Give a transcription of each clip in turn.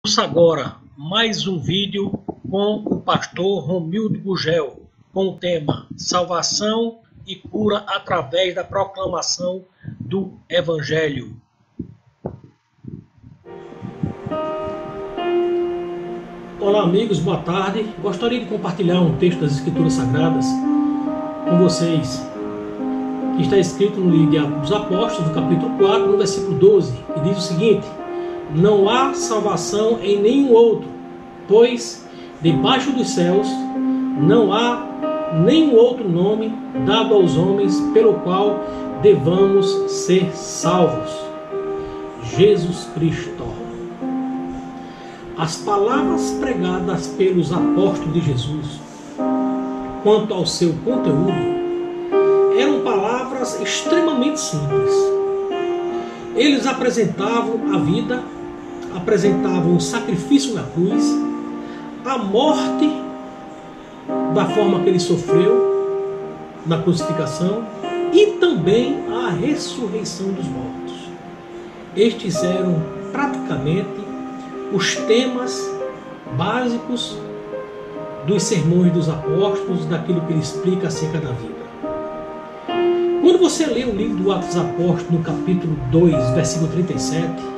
Ouça agora mais um vídeo com o pastor Romildo Gugel, com o tema Salvação e cura através da proclamação do Evangelho. Olá amigos, boa tarde. Gostaria de compartilhar um texto das Escrituras Sagradas com vocês, que está escrito no livro de Atos dos Apóstolos, no capítulo 4, no versículo 12, que diz o seguinte: não há salvação em nenhum outro, pois debaixo dos céus não há nenhum outro nome dado aos homens pelo qual devamos ser salvos. Jesus Cristo. As palavras pregadas pelos apóstolos de Jesus quanto ao seu conteúdo eram palavras extremamente simples. Eles apresentavam a vida, apresentavam o sacrifício na cruz, a morte da forma que ele sofreu na crucificação e também a ressurreição dos mortos. Estes eram praticamente os temas básicos dos sermões dos apóstolos, daquilo que ele explica acerca da vida. Quando você lê o livro do Atos dos Apóstolos, no capítulo 2, versículo 37,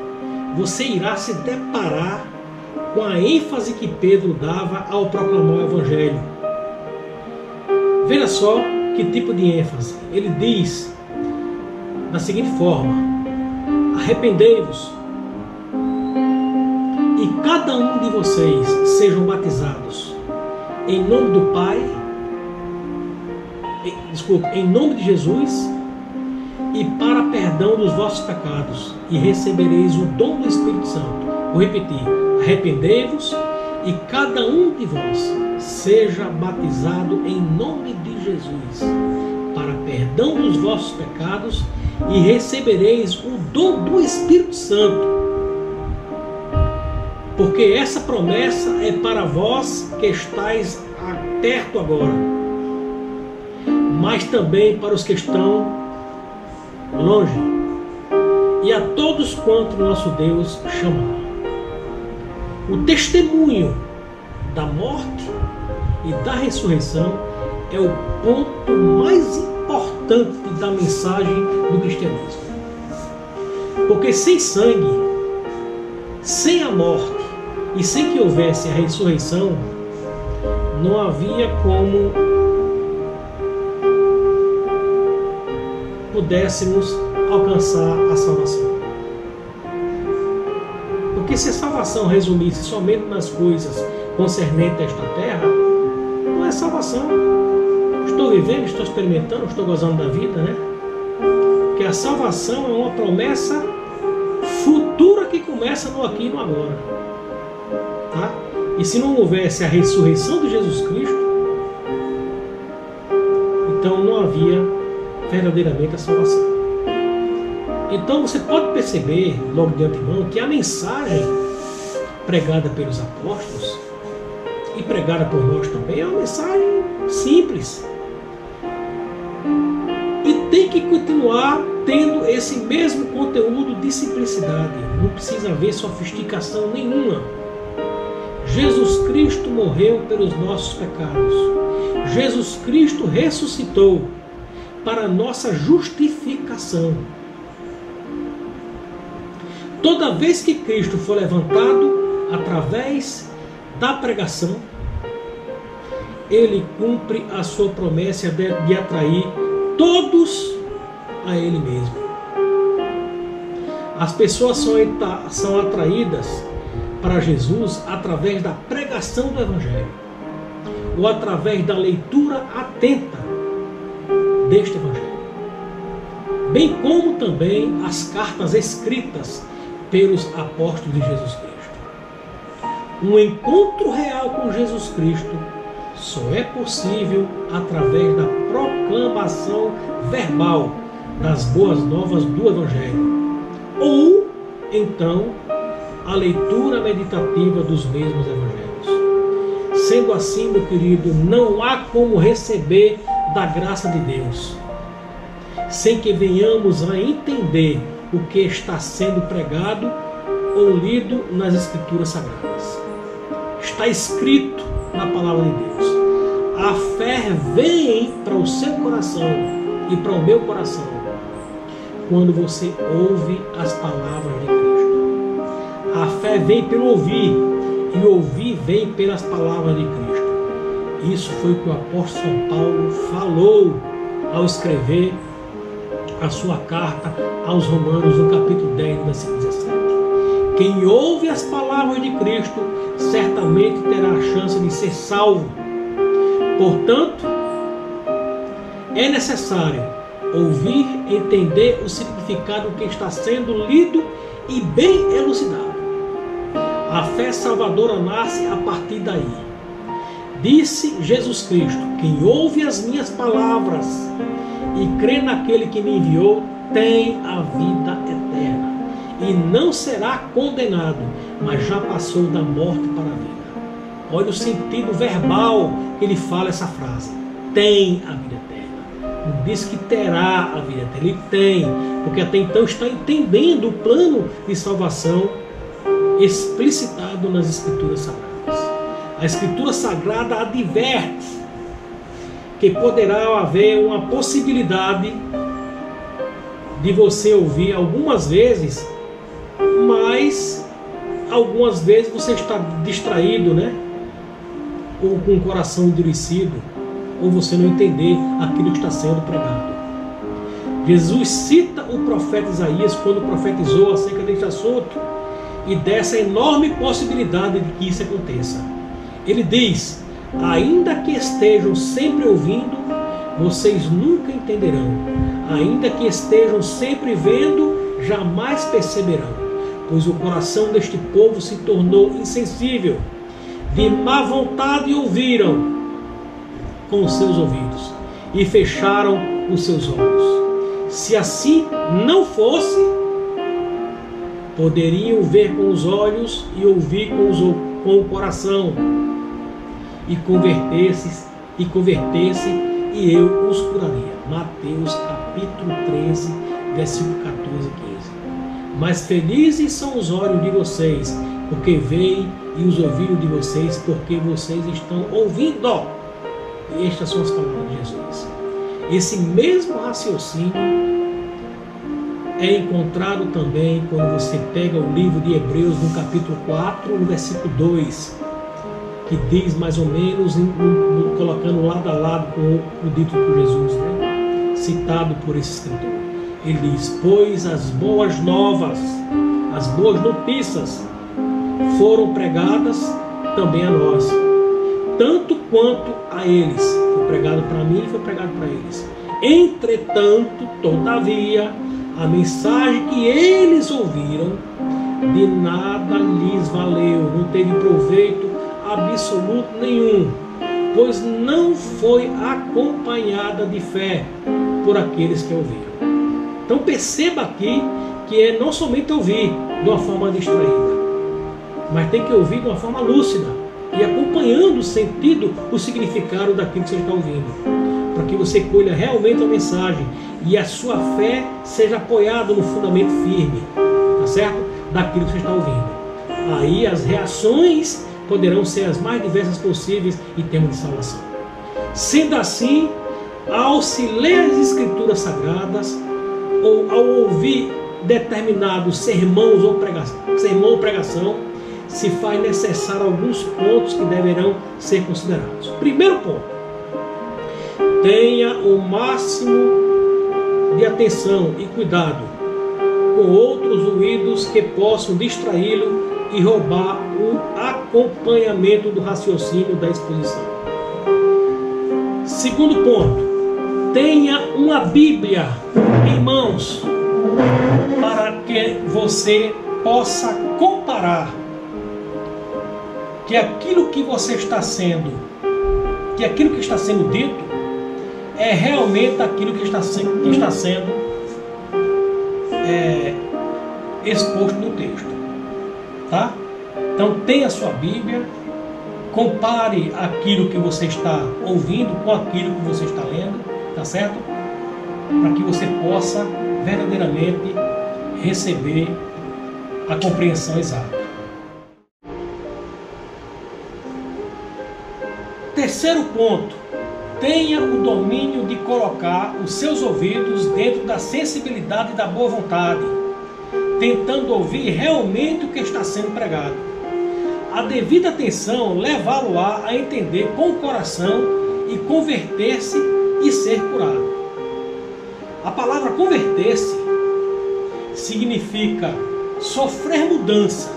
você irá se deparar com a ênfase que Pedro dava ao proclamar o Evangelho. Veja só que tipo de ênfase. Ele diz da seguinte forma: arrependei-vos e cada um de vocês sejam batizados em nome do Pai, em nome de Jesus, e para perdão dos vossos pecados, e recebereis o dom do Espírito Santo. Vou repetir: arrependei-vos e cada um de vós seja batizado em nome de Jesus, para perdão dos vossos pecados, e recebereis o dom do Espírito Santo. Porque essa promessa é para vós que estáis perto agora, mas também para os que estão longe, e a todos quanto nosso Deus chamar. O testemunho da morte e da ressurreição é o ponto mais importante da mensagem do cristianismo. Porque sem sangue, sem a morte e sem que houvesse a ressurreição, não havia como pudéssemos alcançar a salvação. Porque se a salvação resumisse somente nas coisas concernentes a esta terra, não é salvação. Estou vivendo, estou experimentando, estou gozando da vida, né? Porque a salvação é uma promessa futura que começa no aqui e no agora. Tá? E se não houvesse a ressurreição de Jesus Cristo, então não havia verdadeiramente a salvação. Então você pode perceber logo de antemão que a mensagem pregada pelos apóstolos e pregada por nós também é uma mensagem simples, e tem que continuar tendo esse mesmo conteúdo de simplicidade. Não precisa haver sofisticação nenhuma. Jesus Cristo morreu pelos nossos pecados. Jesus Cristo ressuscitou para nossa justificação. Toda vez que Cristo for levantado através da pregação, ele cumpre a sua promessa de atrair todos a ele mesmo. As pessoas são atraídas para Jesus através da pregação do Evangelho, ou através da leitura atenta deste Evangelho, bem como também as cartas escritas pelos apóstolos de Jesus Cristo. Um encontro real com Jesus Cristo só é possível através da proclamação verbal das boas novas do Evangelho, ou então a leitura meditativa dos mesmos Evangelhos. Sendo assim, meu querido, não há como receber da graça de Deus sem que venhamos a entender o que está sendo pregado ou lido nas Escrituras Sagradas. Está escrito na Palavra de Deus. A fé vem para o seu coração e para o meu coração quando você ouve as palavras de Cristo. A fé vem pelo ouvir e o ouvir vem pelas palavras de Cristo. Isso foi o que o apóstolo São Paulo falou ao escrever a sua carta aos Romanos, no capítulo 10, no versículo 17. Quem ouve as palavras de Cristo certamente terá a chance de ser salvo. Portanto, é necessário ouvir, entender o significado que está sendo lido e bem elucidado. A fé salvadora nasce a partir daí. Disse Jesus Cristo: quem ouve as minhas palavras e crê naquele que me enviou tem a vida eterna e não será condenado, mas já passou da morte para a vida. Olha o sentido verbal que ele fala essa frase. Tem a vida eterna. Não diz que terá a vida eterna. Ele tem, porque até então está entendendo o plano de salvação explicitado nas Escrituras Sagradas. A Escritura Sagrada adverte que poderá haver uma possibilidade de você ouvir algumas vezes, mas algumas vezes você está distraído, né? Ou com o coração endurecido, ou você não entender aquilo que está sendo pregado. Jesus cita o profeta Isaías quando profetizou acerca deste assunto e dessa enorme possibilidade de que isso aconteça. Ele diz: ainda que estejam sempre ouvindo, vocês nunca entenderão. Ainda que estejam sempre vendo, jamais perceberão. Pois o coração deste povo se tornou insensível. De má vontade ouviram com os seus ouvidos e fecharam os seus olhos. Se assim não fosse, poderiam ver com os olhos e ouvir com o coração e converter-se e eu os curaria. Mateus capítulo 13, versículo 14 e 15. Mas felizes são os olhos de vocês, porque veem, e os ouvidos de vocês, porque vocês estão ouvindo. E estas são as palavras de Jesus. Esse mesmo raciocínio é encontrado também quando você pega o livro de Hebreus, no capítulo 4, no versículo 2, que diz mais ou menos, colocando lado a lado com o dito por Jesus, né? Citado por esse escritor. Ele diz: pois as boas novas, as boas notícias foram pregadas também a nós, tanto quanto a eles. Foi pregado para mim e foi pregado para eles. Entretanto, todavia, a mensagem que eles ouviram de nada lhes valeu, não teve proveito absoluto nenhum, pois não foi acompanhada de fé por aqueles que ouviram. Então perceba aqui que é não somente ouvir de uma forma distraída, mas tem que ouvir de uma forma lúcida e acompanhando o sentido, o significado daquilo que você está ouvindo, para que você colha realmente a mensagem e a sua fé seja apoiada no fundamento firme, tá certo? Daquilo que você está ouvindo. Aí as reações poderão ser as mais diversas possíveis em termos de salvação. Sendo assim, ao se ler as Escrituras Sagradas, ou ao ouvir determinados sermões ou pregação, se faz necessário alguns pontos que deverão ser considerados. Primeiro ponto: tenha o máximo de atenção e cuidado com outros ruídos que possam distraí-lo e roubar o acompanhamento do raciocínio da exposição. Segundo ponto: tenha uma Bíblia em mãos para que você possa comparar que aquilo que você está sendo, que aquilo que está sendo dito é realmente aquilo que está sendo exposto no texto, tá? Então tenha a sua Bíblia, compare aquilo que você está ouvindo com aquilo que você está lendo, tá certo? Para que você possa verdadeiramente receber a compreensão exata. Terceiro ponto, tenha o domínio de colocar os seus ouvidos dentro da sensibilidade e da boa vontade, tentando ouvir realmente o que está sendo pregado. A devida atenção levá-lo a entender com o coração e converter-se e ser curado. A palavra converter-se significa sofrer mudança,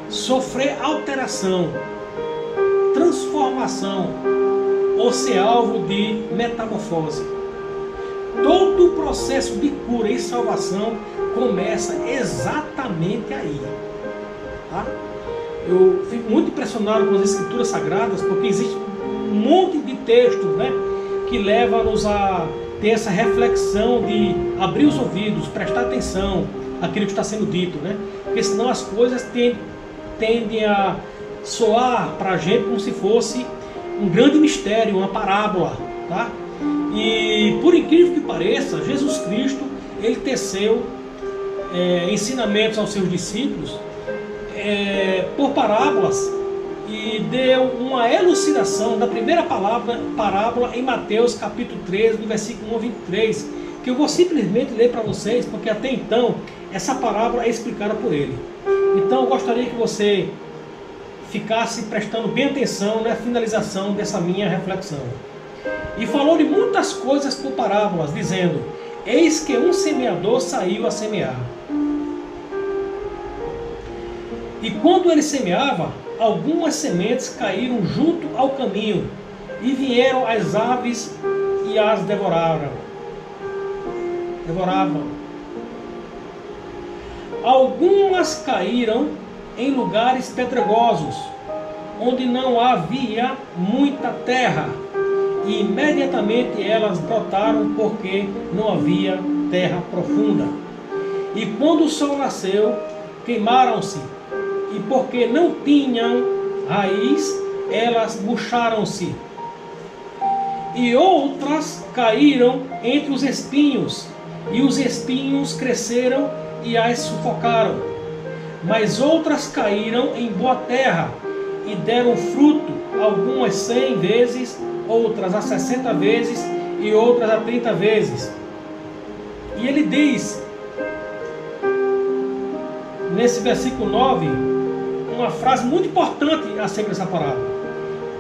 sofrer alteração, transformação ou ser alvo de metamorfose. Todo o processo de cura e salvação começa exatamente aí. Tá? Eu fico muito impressionado com as Escrituras Sagradas, porque existe um monte de textos, né, que leva-nos a ter essa reflexão de abrir os ouvidos, prestar atenção àquilo que está sendo dito, né? Porque senão as coisas tendem a soar para a gente como se fosse um grande mistério, uma parábola, tá? E por incrível que pareça, Jesus Cristo, ele teceu ensinamentos aos seus discípulos por parábolas e deu uma elucidação da primeira parábola em Mateus capítulo 13, do versículo 1 ao 23, que eu vou simplesmente ler para vocês, porque até então essa parábola é explicada por ele. Então eu gostaria que você ficasse prestando bem atenção na finalização dessa minha reflexão. E falou de muitas coisas por parábolas, dizendo: eis que um semeador saiu a semear. E quando ele semeava, algumas sementes caíram junto ao caminho, e vieram as aves e as devoravam. Algumas caíram em lugares pedregosos, onde não havia muita terra, e imediatamente elas brotaram, porque não havia terra profunda. E quando o sol nasceu, queimaram-se, e porque não tinham raiz, elas murcharam-se. E outras caíram entre os espinhos, e os espinhos cresceram e as sufocaram. Mas outras caíram em boa terra e deram fruto, algumas 100 vezes, outras a 60 vezes e outras a 30 vezes. E ele diz, nesse versículo 9, uma frase muito importante acerca dessa parábola: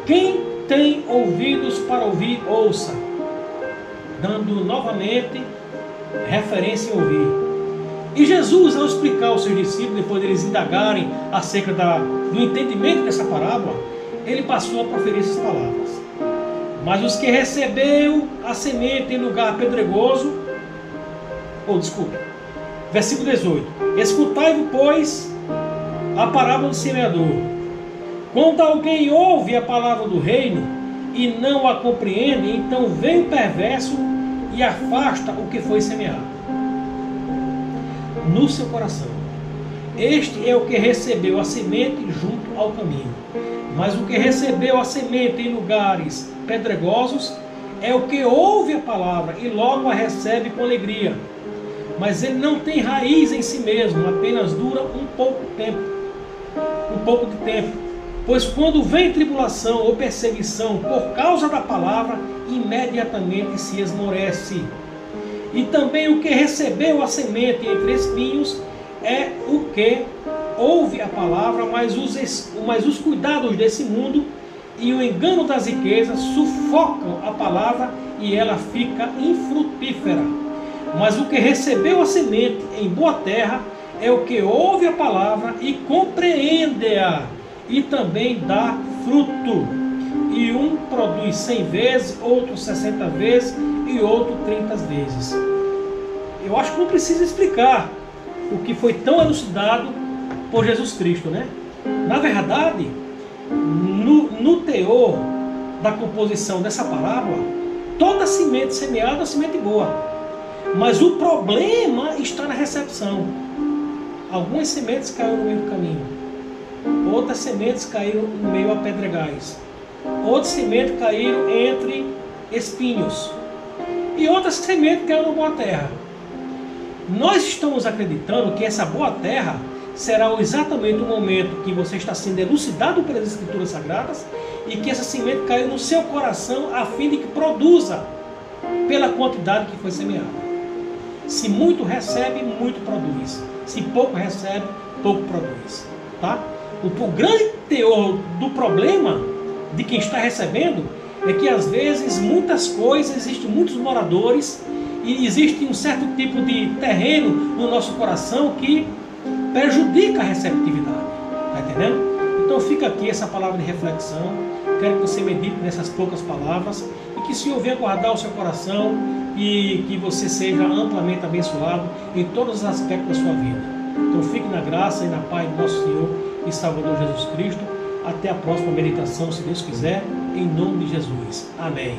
quem tem ouvidos para ouvir, ouça. Dando novamente referência em ouvir. E Jesus, ao explicar aos seus discípulos, depois de eles indagarem acerca do entendimento dessa parábola, ele passou a proferir essas palavras: mas os que recebeu a semente em lugar pedregoso, versículo 18: escutai-vos, pois, a parábola do semeador. Quando alguém ouve a palavra do reino e não a compreende, então vem o perverso e afasta o que foi semeado no seu coração. Este é o que recebeu a semente junto ao caminho. Mas o que recebeu a semente em lugares pedregosos é o que ouve a palavra e logo a recebe com alegria. Mas ele não tem raiz em si mesmo, apenas dura um pouco de tempo. Pois quando vem tribulação ou perseguição por causa da palavra, imediatamente se esmorece. E também o que recebeu a semente entre espinhos é o que ouve a palavra, mas os cuidados desse mundo e o engano das riquezas sufocam a palavra e ela fica infrutífera. Mas o que recebeu a semente em boa terra é o que ouve a palavra e compreende-a, e também dá fruto. E um produz 100 vezes, outro 60 vezes e outro 30 vezes. Eu acho que não precisa explicar o que foi tão elucidado por Jesus Cristo, né? Na verdade, no teor da composição dessa parábola, toda semente semeada é semente boa. Mas o problema está na recepção. Algumas sementes caíram no meio do caminho. Outras sementes caíram no meio a pedregais. Outras sementes caíram entre espinhos. E outras sementes caíram na boa terra. Nós estamos acreditando que essa boa terra será exatamente o momento que você está sendo elucidado pelas Escrituras Sagradas e que essa semente caiu no seu coração a fim de que produza pela quantidade que foi semeada. Se muito recebe, muito produz. Se pouco recebe, pouco produz. Tá? O grande teor do problema de quem está recebendo é que às vezes muitas coisas, existem muitos moradores e existe um certo tipo de terreno no nosso coração que prejudica a receptividade. Está entendendo? Então fica aqui essa palavra de reflexão. Quero que você medite nessas poucas palavras e que o Senhor venha guardar o seu coração e que você seja amplamente abençoado em todos os aspectos da sua vida. Então fique na graça e na paz do nosso Senhor e Salvador Jesus Cristo. Até a próxima meditação, se Deus quiser, em nome de Jesus. Amém.